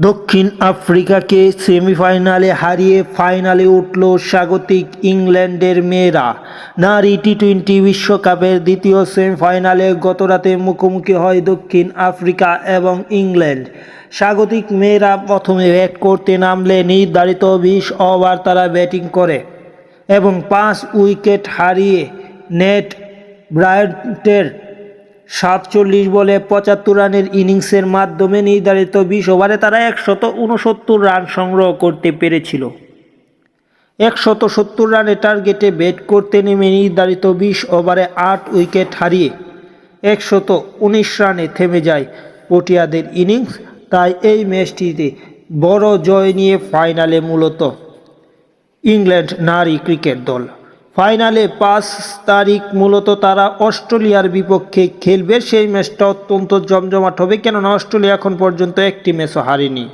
দক্ষিণ আফ্রিকাকে সেমিফাইনালে হারিয়ে ফাইনালে উঠল স্বাগতিক ইংল্যান্ডের মেয়েরা। নারী টি-20 বিশ্বকাপের দ্বিতীয় সেমিফাইনালে গতরাতে মুখোমুখি হয় দক্ষিণ আফ্রিকা এবং ইংল্যান্ড। স্বাগতিক মেয়েরা প্রথমে ব্যাট করতে নামলে নির্ধারিত 20 ওভার তারা ব্যাটিং করে এবং 5 উইকেট হারিয়ে নেট ব্রায়ান্টের 47 বলে 75 রানের ইনিংসের মাধ্যমে নির্ধারিত 20 ওভারে তারা 169 রান সংগ্রহ করতে পেরেছিল। 170 রানের টার্গেটে ব্যাট করতে নেমে নির্ধারিত 20 ওভারে 8 উইকেট হারিয়ে 119 রানে থেমে যায় প্রোটিয়াদের ইনিংস। তাই এই ম্যাচটিতে বড় জয় নিয়ে ফাইনালে মূলত ইংল্যান্ড নারী ক্রিকেট দল। ফাইনালে 5 তারিখ মূলত তারা অস্ট্রেলিয়ার বিপক্ষে খেলবে। সেই ম্যাচটা অত্যন্ত জমজমাট হবে, কেননা অস্ট্রেলিয়া এখন পর্যন্ত একটি ম্যাচও হারেনি।